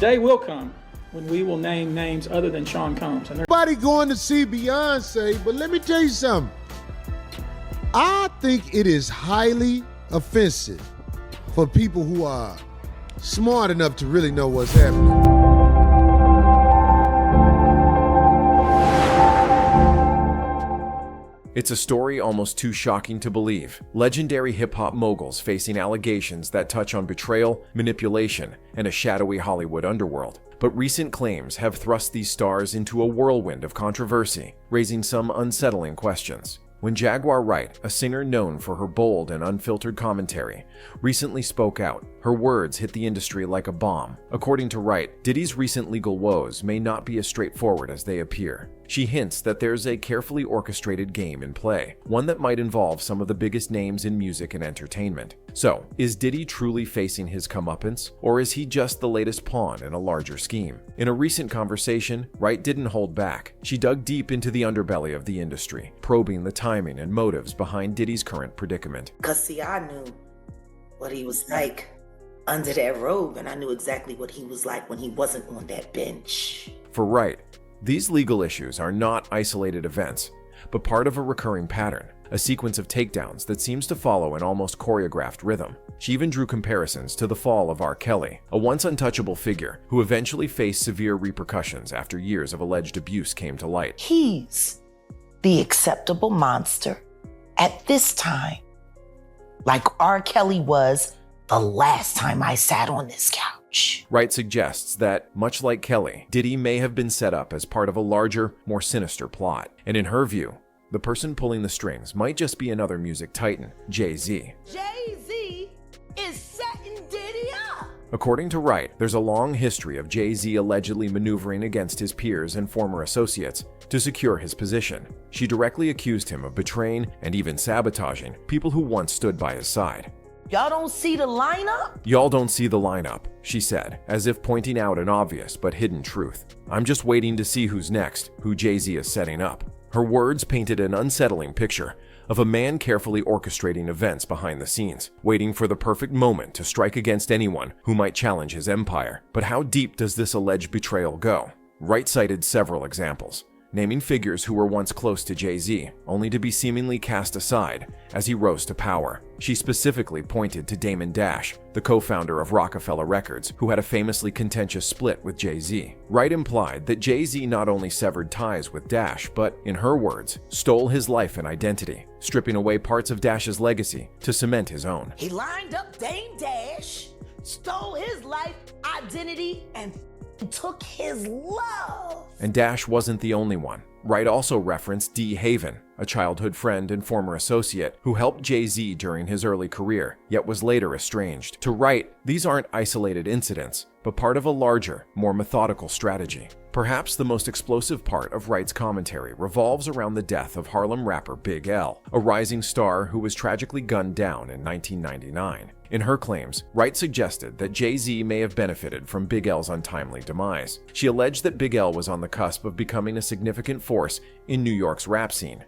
Day will come when we will name names other than Sean Combs. Nobody going to see Beyonce, but let me tell you something. I think it is highly offensive for people who are smart enough to really know what's happening. It's a story almost too shocking to believe. Legendary hip-hop moguls facing allegations that touch on betrayal, manipulation, and a shadowy Hollywood underworld. But recent claims have thrust these stars into a whirlwind of controversy, raising some unsettling questions. When Jaguar Wright, a singer known for her bold and unfiltered commentary, recently spoke out, her words hit the industry like a bomb. According to Wright, Diddy's recent legal woes may not be as straightforward as they appear. She hints that there's a carefully orchestrated game in play, one that might involve some of the biggest names in music and entertainment. So, is Diddy truly facing his comeuppance, or is he just the latest pawn in a larger scheme? In a recent conversation, Wright didn't hold back. She dug deep into the underbelly of the industry, probing the timing and motives behind Diddy's current predicament. Because see, I knew what he was like under that robe, and I knew exactly what he was like when he wasn't on that bench. For Wright, these legal issues are not isolated events, but part of a recurring pattern, a sequence of takedowns that seems to follow an almost choreographed rhythm. She even drew comparisons to the fall of R. Kelly, a once untouchable figure who eventually faced severe repercussions after years of alleged abuse came to light. He's the acceptable monster at this time, like R. Kelly was the last time I sat on this couch. Wright suggests that, much like Kelly, Diddy may have been set up as part of a larger, more sinister plot. And in her view, the person pulling the strings might just be another music titan, Jay-Z. Jay-Z is setting Diddy up. According to Wright, there's a long history of Jay-Z allegedly maneuvering against his peers and former associates to secure his position. She directly accused him of betraying and even sabotaging people who once stood by his side. Y'all don't see the lineup? Y'all don't see the lineup, she said, as if pointing out an obvious but hidden truth. I'm just waiting to see who's next, who Jay-Z is setting up. Her words painted an unsettling picture of a man carefully orchestrating events behind the scenes, waiting for the perfect moment to strike against anyone who might challenge his empire. But how deep does this alleged betrayal go? Wright cited several examples, naming figures who were once close to Jay-Z, only to be seemingly cast aside as he rose to power. She specifically pointed to Damon Dash, the co-founder of Rockefeller Records, who had a famously contentious split with Jay-Z. Wright implied that Jay-Z not only severed ties with Dash, but, in her words, stole his life and identity, stripping away parts of Dash's legacy to cement his own. He lined up Dame Dash, stole his life, identity, and took his love. And Dash wasn't the only one. Wright also referenced Dee Haven, a childhood friend and former associate who helped Jay-Z during his early career, yet was later estranged. To Wright, these aren't isolated incidents, but part of a larger, more methodical strategy. Perhaps the most explosive part of Wright's commentary revolves around the death of Harlem rapper Big L, a rising star who was tragically gunned down in 1999. In her claims, Wright suggested that Jay-Z may have benefited from Big L's untimely demise. She alleged that Big L was on the cusp of becoming a significant force in New York's rap scene,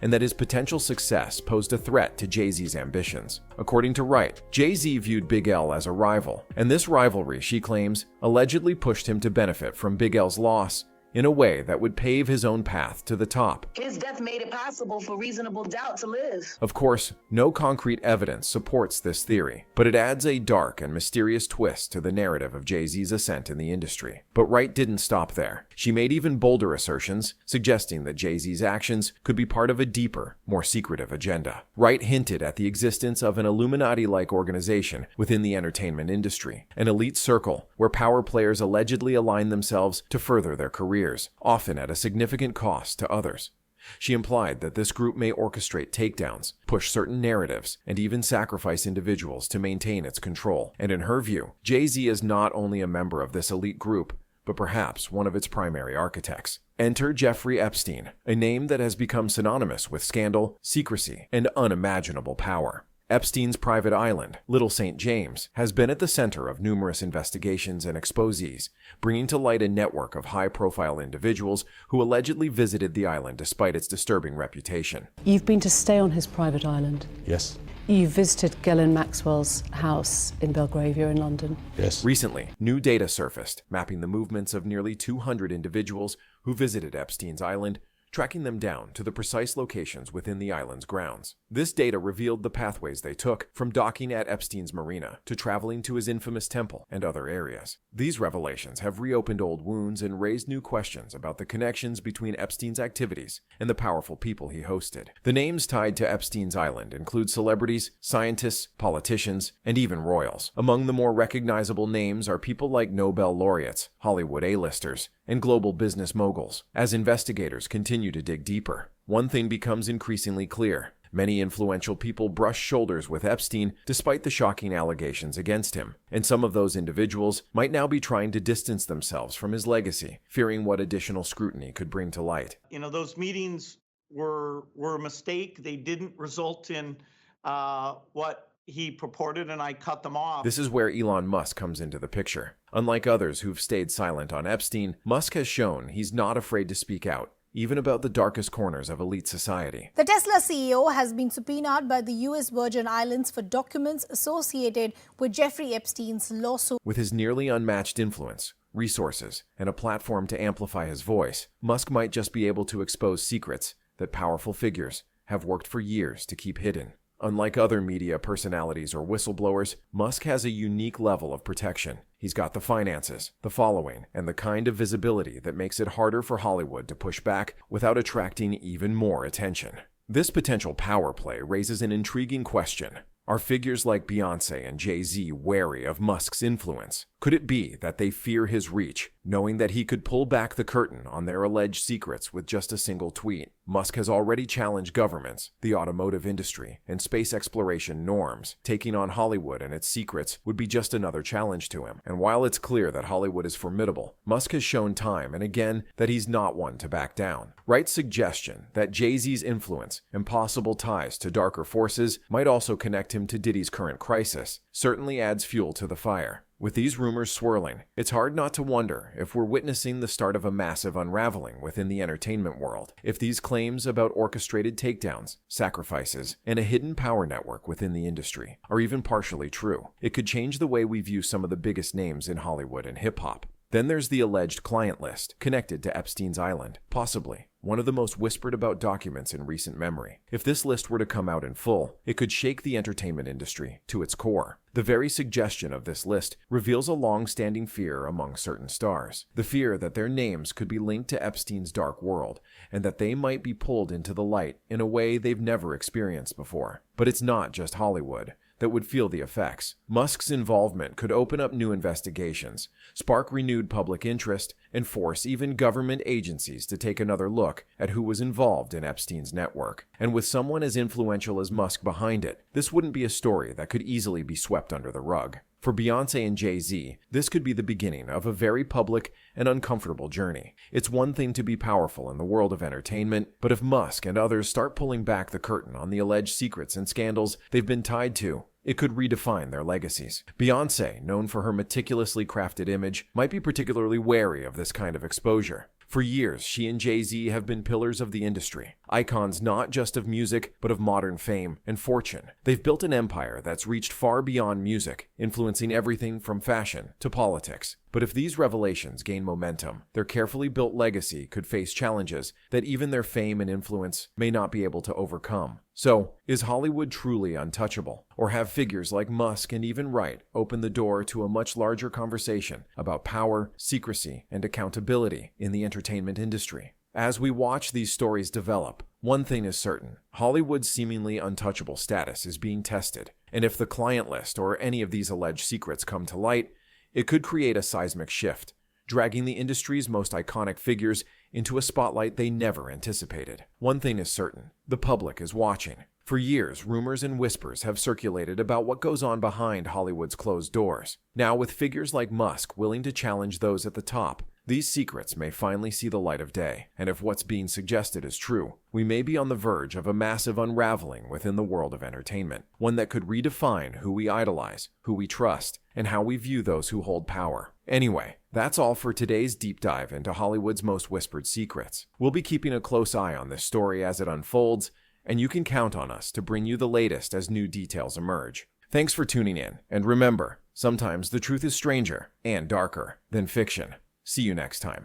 and that his potential success posed a threat to Jay-Z's ambitions. According to Wright, Jay-Z viewed Big L as a rival, and this rivalry, she claims, allegedly pushed him to benefit from Big L's loss in a way that would pave his own path to the top. His death made it possible for reasonable doubt to live. Of course, no concrete evidence supports this theory, but it adds a dark and mysterious twist to the narrative of Jay-Z's ascent in the industry. But Wright didn't stop there. She made even bolder assertions, suggesting that Jay-Z's actions could be part of a deeper, more secretive agenda. Wright hinted at the existence of an Illuminati-like organization within the entertainment industry, an elite circle where power players allegedly align themselves to further their careers, often at a significant cost to others. She implied that this group may orchestrate takedowns, push certain narratives, and even sacrifice individuals to maintain its control. And in her view, Jay-Z is not only a member of this elite group, but perhaps one of its primary architects. Enter Jeffrey Epstein, a name that has become synonymous with scandal, secrecy, and unimaginable power. Epstein's private island, Little St. James, has been at the center of numerous investigations and exposés, bringing to light a network of high-profile individuals who allegedly visited the island despite its disturbing reputation. You've been to stay on his private island? Yes. You visited Ghislaine Maxwell's house in Belgravia in London? Yes. Recently, new data surfaced, mapping the movements of nearly 200 individuals who visited Epstein's island, tracking them down to the precise locations within the island's grounds. This data revealed the pathways they took, from docking at Epstein's marina to traveling to his infamous temple and other areas. These revelations have reopened old wounds and raised new questions about the connections between Epstein's activities and the powerful people he hosted. The names tied to Epstein's island include celebrities, scientists, politicians, and even royals. Among the more recognizable names are people like Nobel laureates, Hollywood A-listers, and global business moguls. As investigators continue to dig deeper, one thing becomes increasingly clear. Many influential people brush shoulders with Epstein despite the shocking allegations against him, and some of those individuals might now be trying to distance themselves from his legacy, fearing what additional scrutiny could bring to light. You know, those meetings were a mistake. They didn't result in what he purported, and I cut them off. This is where Elon Musk comes into the picture. Unlike others who've stayed silent on Epstein, Musk has shown he's not afraid to speak out, even about the darkest corners of elite society. The Tesla CEO has been subpoenaed by the U.S. Virgin Islands for documents associated with Jeffrey Epstein's lawsuit. With his nearly unmatched influence, resources, and a platform to amplify his voice, Musk might just be able to expose secrets that powerful figures have worked for years to keep hidden. Unlike other media personalities or whistleblowers, Musk has a unique level of protection. He's got the finances, the following, and the kind of visibility that makes it harder for Hollywood to push back without attracting even more attention. This potential power play raises an intriguing question. Are figures like Beyoncé and Jay-Z wary of Musk's influence? Could it be that they fear his reach, knowing that he could pull back the curtain on their alleged secrets with just a single tweet? Musk has already challenged governments, the automotive industry, and space exploration norms. Taking on Hollywood and its secrets would be just another challenge to him. And while it's clear that Hollywood is formidable, Musk has shown time and again that he's not one to back down. Wright's suggestion that Jay-Z's influence and possible ties to darker forces might also connect him to Diddy's current crisis certainly adds fuel to the fire. With these rumors swirling, it's hard not to wonder if we're witnessing the start of a massive unraveling within the entertainment world. If these claims about orchestrated takedowns, sacrifices, and a hidden power network within the industry are even partially true, it could change the way we view some of the biggest names in Hollywood and hip-hop. Then there's the alleged client list connected to Epstein's island, possibly one of the most whispered about documents in recent memory. If this list were to come out in full, it could shake the entertainment industry to its core. The very suggestion of this list reveals a long-standing fear among certain stars. The fear that their names could be linked to Epstein's dark world, and that they might be pulled into the light in a way they've never experienced before. But it's not just Hollywood that would feel the effects. Musk's involvement could open up new investigations, spark renewed public interest, and force even government agencies to take another look at who was involved in Epstein's network. And with someone as influential as Musk behind it, this wouldn't be a story that could easily be swept under the rug. For Beyoncé and Jay-Z, this could be the beginning of a very public and uncomfortable journey. It's one thing to be powerful in the world of entertainment, but if Musk and others start pulling back the curtain on the alleged secrets and scandals they've been tied to, it could redefine their legacies. Beyoncé, known for her meticulously crafted image, might be particularly wary of this kind of exposure. For years, she and Jay-Z have been pillars of the industry, icons not just of music, but of modern fame and fortune. They've built an empire that's reached far beyond music, influencing everything from fashion to politics. But if these revelations gain momentum, their carefully built legacy could face challenges that even their fame and influence may not be able to overcome. So, is Hollywood truly untouchable? Or have figures like Musk and even Wright opened the door to a much larger conversation about power, secrecy, and accountability in the entertainment industry? As we watch these stories develop, one thing is certain: Hollywood's seemingly untouchable status is being tested. And if the client list or any of these alleged secrets come to light, it could create a seismic shift, dragging the industry's most iconic figures into a spotlight they never anticipated. One thing is certain: the public is watching. For years, rumors and whispers have circulated about what goes on behind Hollywood's closed doors. Now, with figures like Musk willing to challenge those at the top, These secrets may finally see the light of day, and if what's being suggested is true, we may be on the verge of a massive unraveling within the world of entertainment, one that could redefine who we idolize, who we trust, and how we view those who hold power. Anyway, that's all for today's deep dive into Hollywood's most whispered secrets. We'll be keeping a close eye on this story as it unfolds, and you can count on us to bring you the latest as new details emerge. Thanks for tuning in, and remember, sometimes the truth is stranger and darker than fiction. See you next time.